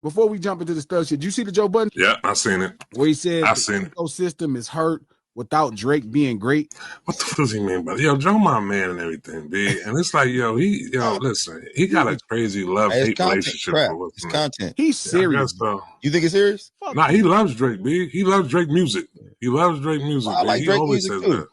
before we jump into the stuff shit, did you see the Joe Budden? Yeah, I seen it. Where he says I the seen it. ecosystem is hurt without Drake being great. What the fuck does he mean by that? Yo, Joe my man and everything, B. And it's like, listen, he got a crazy love-hate relationship with It's content. He's serious. So. You think it's serious? Nah, he loves Drake, B. He loves Drake music. He loves Drake music. Well, I like Drake always music says too. that.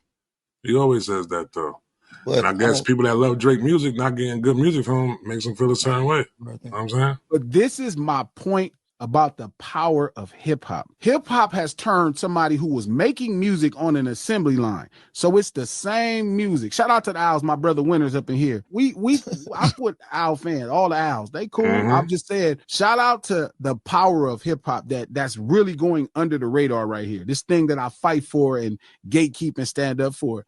He always says that though. But and I guess people that love Drake music not getting good music from him makes them feel a certain way. You know what I'm saying? But this is my point about the power of hip hop. Hip hop has turned somebody who was making music on an assembly line. So it's the same music. Shout out to the Owls, my brother Winters up in here. I put Owl fans, all the Owls, they cool. I've just said, shout out to the power of hip hop that's really going under the radar right here. This thing that I fight for and gatekeep and stand up for.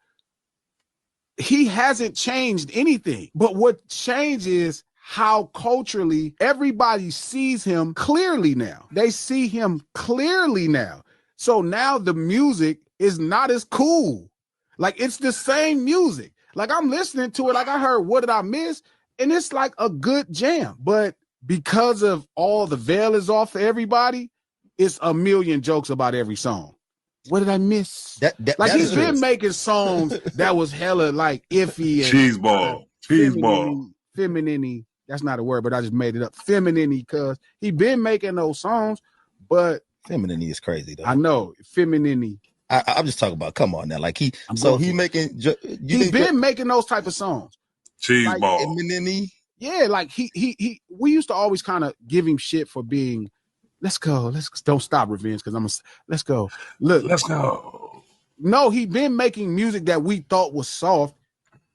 He hasn't changed anything, but what changed is how culturally everybody sees him clearly now. They see him clearly now. So now the music is not as cool. Like, it's the same music. Like, I'm listening to it. Like, I heard What Did I Miss? And it's like a good jam. But because of all the veil is off for everybody, it's a million jokes about every song. What did I miss? He's been making songs that was hella like iffy and cheeseball. Feminine. That's not a word, but I just made it up. Feminine, because he been making those songs, but feminine is crazy though. I know feminine. I'm just talking about. Come on now, like he been making those type of songs. Cheeseball. Feminine. Yeah, like he. We used to always kind of give him shit for being. Let's go. Don't stop, Revenge, because let's go. Look, let's go. No, he been making music that we thought was soft.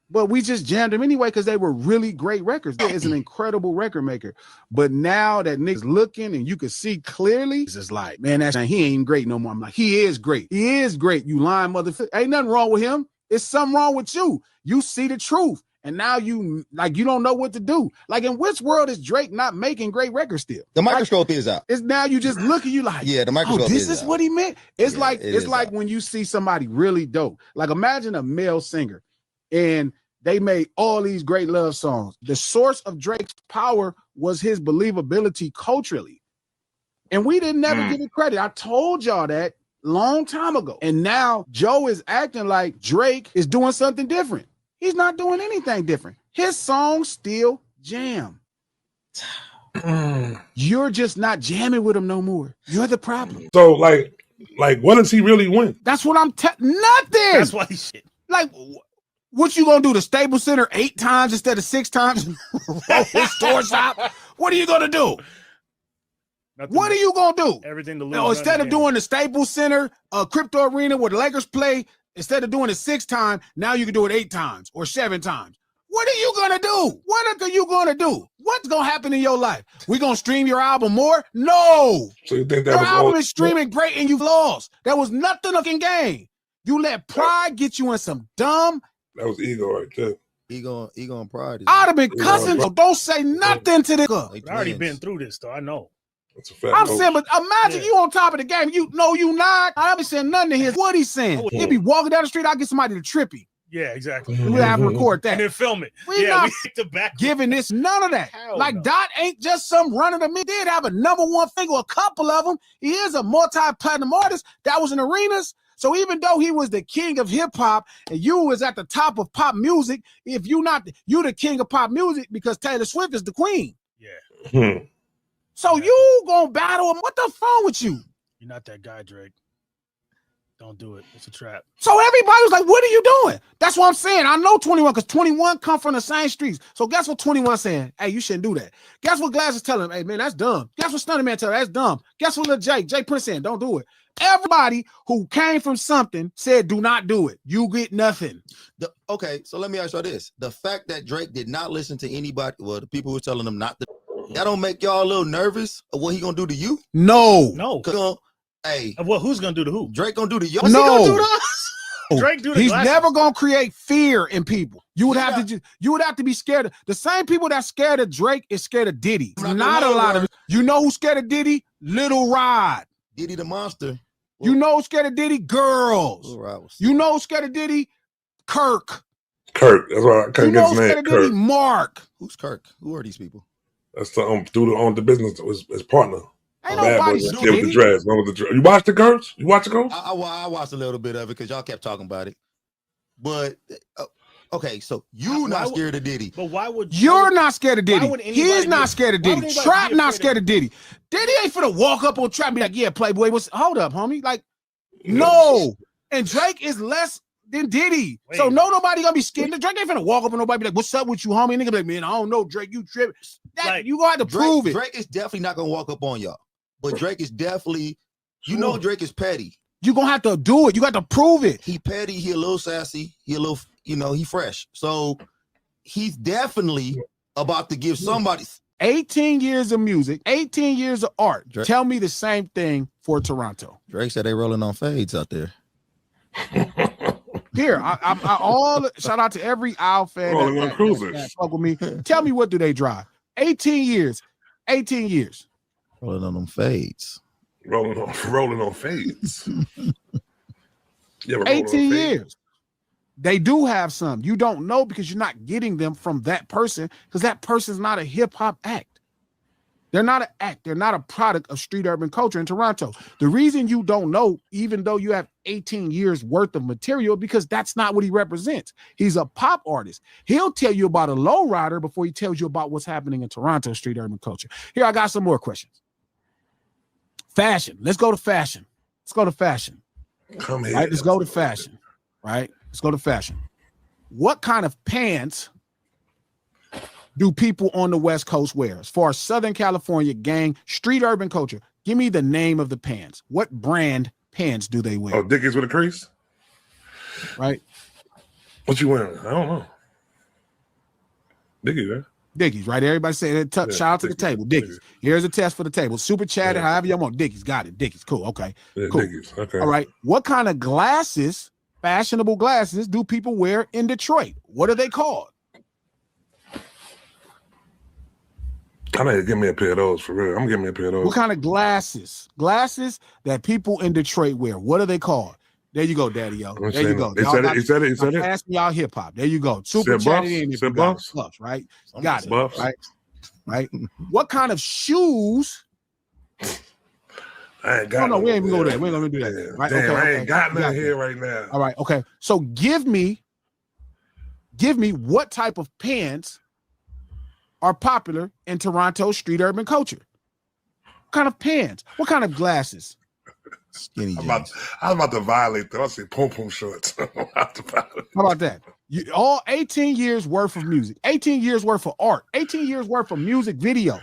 But we just jammed them anyway because they were really great records. He is an incredible record maker. But now that niggas looking and you can see clearly, it's just like, man, he ain't great no more. I'm like, he is great. He is great. You lying motherfucker. Ain't nothing wrong with him. It's something wrong with you. You see the truth. And now you don't know what to do. Like, in which world is Drake not making great records still? The microscope is out. It's now you just look at you like, yeah, the microscope this is out. what he meant. It's like when you see somebody really dope. Like, imagine a male singer and they made all these great love songs. The source of Drake's power was his believability culturally. And we didn't never give it credit. I told y'all that long time ago. And now Joe is acting like Drake is doing something different. He's not doing anything different. His songs still jam. You're just not jamming with him no more. You're the problem. So, like what does he really win? That's what I'm nothing. That's why he shit. Like, what you gonna do? The Staples Center 8 times instead of 6 times? Store shop? What are you gonna do? What are you gonna do? Everything to lose. No, instead of doing the Staples Center, Crypto Arena where the Lakers play, instead of doing it 6 times, now you can do it 8 times or 7 times. What are you gonna do? What are you gonna do? What's gonna happen in your life? We gonna stream your album more? No. So you think that your album is streaming great and you've lost. That was nothing looking game. You let pride get you in some dumb. That was ego right there. Ego and pride. I'd have been cussing. So don't say nothing to this. I already been through this, though. I know. That's a fact. I'm saying, but imagine you on top of the game. You know you not. I be saying nothing to his. What he's saying. He be walking down the street. I get somebody to trip him. Yeah, exactly. We have to record that and then film it. We not the back giving this none of that. Hell like no. Dot ain't just some runner to me. Did have a #1 finger, a couple of them. He is a multi-platinum artist that was in arenas. So even though he was the king of hip hop and you was at the top of pop music, if you not, you the king of pop music because Taylor Swift is the queen. Yeah. So you gonna battle him? What the phone with you? You're not that guy, Drake. Don't do it. It's a trap. So everybody was like, what are you doing? That's what I'm saying. I know 21 because 21 come from the same streets. So guess what 21 saying? Hey, you shouldn't do that. Guess what Glass is telling him? Hey, man, that's dumb. Guess what Stunner Man telling him? That's dumb. Guess what Lil Jay Prince saying? Don't do it. Everybody who came from something said, do not do it. You get nothing. Okay, so let me ask you this. The fact that Drake did not listen to anybody, well, the people who were telling him not to, that don't make y'all a little nervous of what he gonna do to you? No. Hey, well, who's gonna do to who? Drake gonna do to y'all? No. Do to us? Drake do to He's Glasses. never gonna create fear in people. You would have to be scared of the same people that scared of Drake is scared of Diddy. Not a lot of you know who's scared of Diddy? Little Rod. Diddy the monster. You know who's scared of Diddy? Girls. You know who's scared of Diddy? Kirk. That's why I couldn't get his name. Kirk. Mark. Who's Kirk? Who are these people? That's the dude on the business his partner. Ain't nobody with the dreads. You watched the Girls? You watch the Girls? I watched a little bit of it because y'all kept talking about it. But okay, so you not scared of Diddy. But why would you're not scared of Diddy? He's not scared of Diddy. Trap not scared of Diddy. Diddy ain't finna walk up on Trap and be like, yeah, Playboy, hold up, homie. Like, no. And Drake is less than Diddy. So nobody gonna be scared. Drake ain't finna walk up on nobody and be like, what's up with you, homie? Nigga be like, man, I don't know, Drake, you tripping. You gonna have to prove it. Drake is definitely not gonna walk up on y'all. But Drake is definitely, Drake is petty. You gonna have to do it. You got to prove it. He petty, he a little sassy, he a little, he fresh. So he's definitely about to give somebody 18 years of music, 18 years of art. Drake. Tell me the same thing for Toronto. Drake said they rolling on fades out there. Here, I all shout out to every Owl fan rolling on cruisers. Fuck with me. Tell me, what do they drive? 18 years. 18 years. Rolling on them fades. Rolling on fades. 18 years. They do have some. You don't know because you're not getting them from that person because that person's not a hip-hop act. They're not an act. They're not a product of street urban culture in Toronto. The reason you don't know, even though you have 18 years worth of material, because that's not what he represents. He's a pop artist. He'll tell you about a lowrider before he tells you about what's happening in Toronto street urban culture. Here, I got some more questions. Fashion. Let's go to fashion. Come here. Right? Let's go to fashion. Right? Let's go to fashion. What kind of pants do people on the West Coast wear? As far as Southern California gang, street urban culture, give me the name of the pants. What brand pants do they wear? Oh, Dickies with a crease? Right. What you wearing? I don't know. Dickies, right? Dickies, right? Everybody say that. Shout out to the table. Dickies. Here's a test for the table. Super chat, however you want. Dickies. Got it. Dickies. Cool. Okay. Yeah, cool. Dickies. Okay. All right. What kind of glasses, fashionable glasses, do people wear in Detroit? What are they called? I need to give me a pair of those for real. I'm gonna give me a pair of those. What kind of glasses? Glasses that people in Detroit wear. What are they called? There you go, Daddy. Yo. There you go. He said it. Asking y'all hip hop. There you go. Super chat it in if you got buffs, right? Got it. Buffs. Right. What kind of shoes? I ain't got. No, we ain't even go there. We ain't gonna do that. Right? Damn, okay, I ain't got nothing here right now. All right. Okay. So give me what type of pants are popular in Toronto street urban culture? What kind of pants? What kind of glasses? Skinny jeans. I was about to violate that. I say pom pom shorts. How about that? All 18 years worth of music, 18 years worth of art, 18 years worth of music video.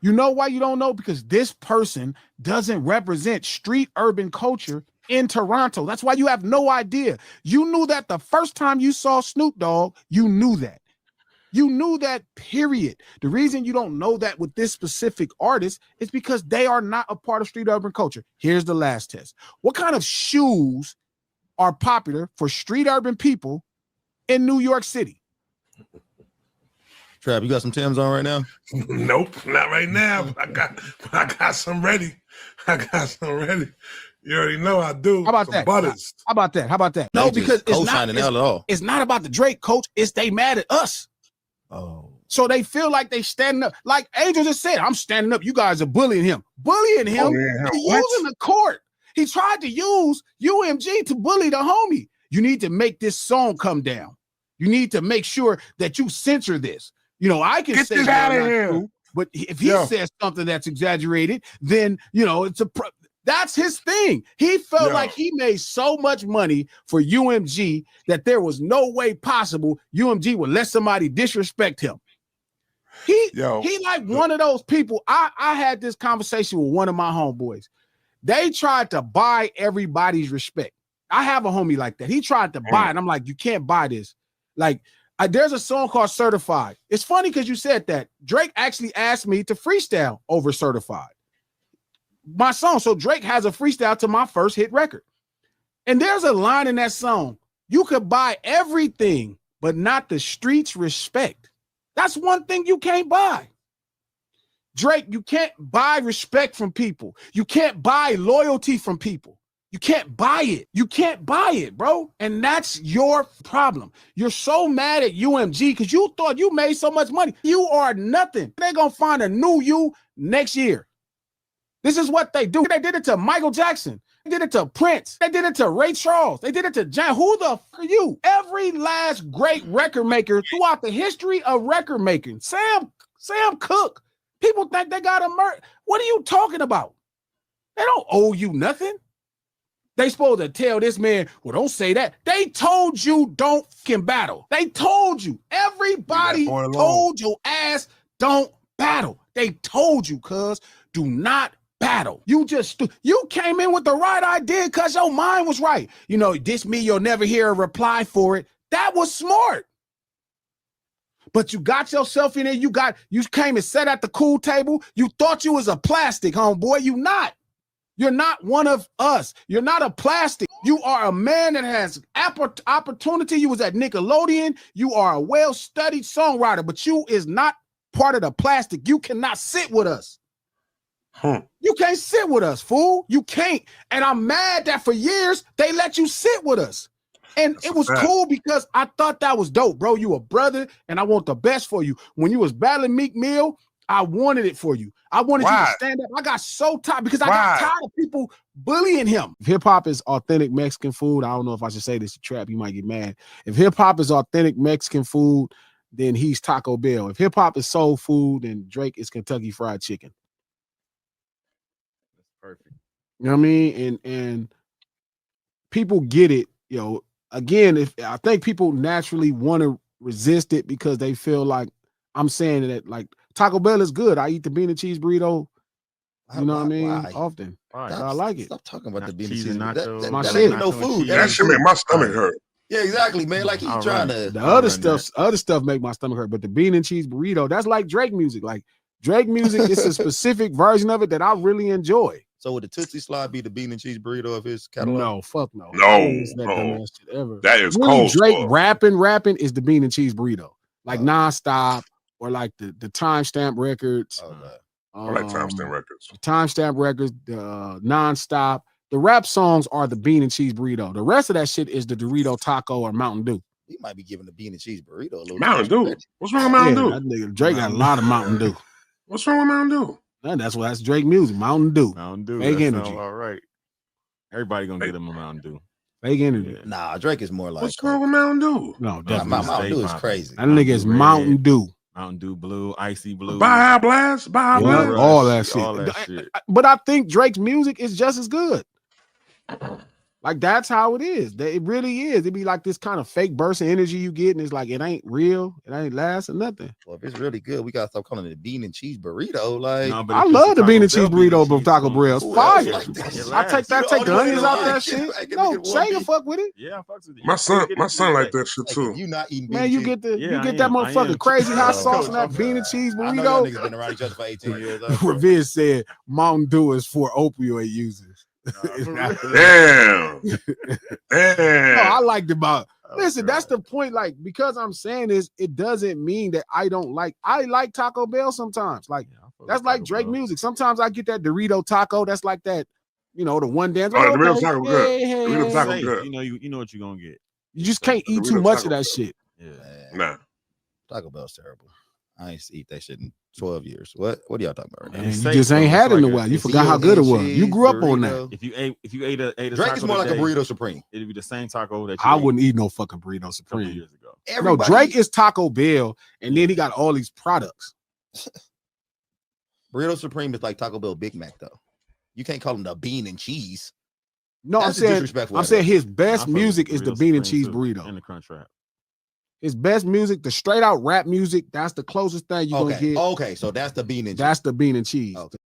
You know why you don't know? Because this person doesn't represent street urban culture in Toronto. That's why you have no idea. You knew that the first time you saw Snoop Dogg, you knew that. You knew that, period. The reason you don't know that with this specific artist is because they are not a part of street urban culture. Here's the last test. What kind of shoes are popular for street urban people in New York City? Trap, you got some Timbs on right now? Nope, not right now. I got some ready. You already know I do. How about some that? Butters. How about that? No, because it's not about the Drake, coach. It's they mad at us. Oh. So they feel like they standing up. Like Angel just said, I'm standing up. You guys are bullying him. Bullying him? He's using the court. He tried to use UMG to bully the homie. You need to make this song come down. You need to make sure that you censor this. You know, I can Get say this out of here. True, but if he says something that's exaggerated, then, you know, that's his thing. He felt like he made so much money for UMG that there was no way possible UMG would let somebody disrespect him. He like one of those people. I had this conversation with one of my homeboys. They tried to buy everybody's respect. I have a homie like that. He tried to buy it. I'm like, you can't buy this. Like, there's a song called Certified. It's funny because you said that. Drake actually asked me to freestyle over Certified. My song. So Drake has a freestyle to my first hit record. And there's a line in that song. You could buy everything, but not the streets' respect. That's one thing you can't buy. Drake, you can't buy respect from people. You can't buy loyalty from people. You can't buy it. You can't buy it, bro. And that's your problem. You're so mad at UMG because you thought you made so much money. You are nothing. They're going to find a new you next year. This is what they do. They did it to Michael Jackson. They did it to Prince. They did it to Ray Charles. They did it to John. Who the fuck are you? Every last great record maker throughout the history of record making. Sam Cooke. People think they got a murder. What are you talking about? They don't owe you nothing. They supposed to tell this man, well, don't say that. They told you don't fucking battle. They told you. Everybody told your ass don't battle. They told you, cuz, do not battle. You came in with the right idea because your mind was right. You know, this me, you'll never hear a reply for it. That was smart. But you got yourself in there. You came and sat at the cool table. You thought you was a plastic, homeboy. You not. You're not one of us. You're not a plastic. You are a man that has opportunity. You was at Nickelodeon. You are a well-studied songwriter, but you is not part of the plastic. You cannot sit with us. You can't sit with us, fool. You can't. And I'm mad that for years they let you sit with us. And it was cool because I thought that was dope, bro. You a brother, and I want the best for you. When you was battling Meek Mill, I wanted it for you. I wanted you to stand up. I got so tired because I got tired of people bullying him. If hip-hop is authentic Mexican food, I don't know if I should say this to Trap. You might get mad. If hip-hop is authentic Mexican food, then he's Taco Bell. If hip-hop is soul food, then Drake is Kentucky Fried Chicken. That's perfect. You know what I mean? And people get it, you know. Again, I think people naturally want to resist it because they feel like I'm saying that like Taco Bell is good. I eat the bean and cheese burrito. You know what I mean? Often. I like it. Stop talking about the bean and cheese. That ain't no food. That shit make my stomach hurt. Yeah, exactly, man. Like he's trying to. The other stuff make my stomach hurt, but the bean and cheese burrito, that's like Drake music. Like Drake music is a specific version of it that I really enjoy. So would the Tootsie Slide be the bean and cheese burrito of his catalog? No, fuck no. No. That is really cold. Drake rapping is the bean and cheese burrito. Like Nonstop or like the Timestamp Records. I like Timestamp Records. The Timestamp Records, the Nonstop. The rap songs are the bean and cheese burrito. The rest of that shit is the Dorito Taco or Mountain Dew. He might be giving the bean and cheese burrito a little Mountain Dew. What's wrong with Mountain Dew? That nigga Drake got a lot of Mountain Dew. What's wrong with Mountain Dew? That's Drake music. Mountain Dew. Fake energy. All right. Everybody gonna get him a Mountain Dew. Fake energy. Yeah. Nah, Drake is more like. What's wrong with Mountain Dew? No, definitely. Mountain Dew is crazy. That nigga is Mountain Dew. Mountain Dew Blue, Icy Blue. Baja Blast. All that shit. But I think Drake's music is just as good. Like that's how it is. It really is. It be like this kind of fake burst of energy you get, and it's like it ain't real. It ain't last or nothing. Well, if it's really good, we gotta stop calling it a bean and cheese burrito. Like I love the bean and cheese burrito from Taco Bell. It's fire. I take the onions out that shit. No, Shay can fuck with it. Yeah, I fucks with it. My son like that shit too. You not eating man? You get that motherfucking crazy hot sauce and that bean and cheese burrito. I know y'all niggas been around each other for 18 years. Revenge said Mountain Dew is for opioid users. Damn. No, I liked about. Listen, that's the point. Like, because I'm saying this, it doesn't mean that I don't like. I like Taco Bell sometimes. Like, that's like Drake music. Sometimes I get that Dorito taco. That's like that, you know, the one dance. Oh, the Dorito taco good. Dorito taco good. You know what you're gonna get. You just can't eat too much of that shit. Yeah. Nah. Taco Bell's terrible. I ain't eat that shit in 12 years. What are y'all talking about right now? You just ain't had it in a while. You forgot how good it was. You grew up on that. If you ate a Drake is more like a burrito supreme. It'd be the same taco that I wouldn't eat no fucking burrito supreme. Years ago. No, Drake is Taco Bell, and then he got all these products. Burrito supreme is like Taco Bell Big Mac though. You can't call him the bean and cheese. No, I'm saying his best music is the bean and cheese burrito and the crunch wrap. His best music, the straight out rap music, that's the closest thing you're gonna get. Okay, so that's the bean and cheese. That's the bean and cheese. Okay.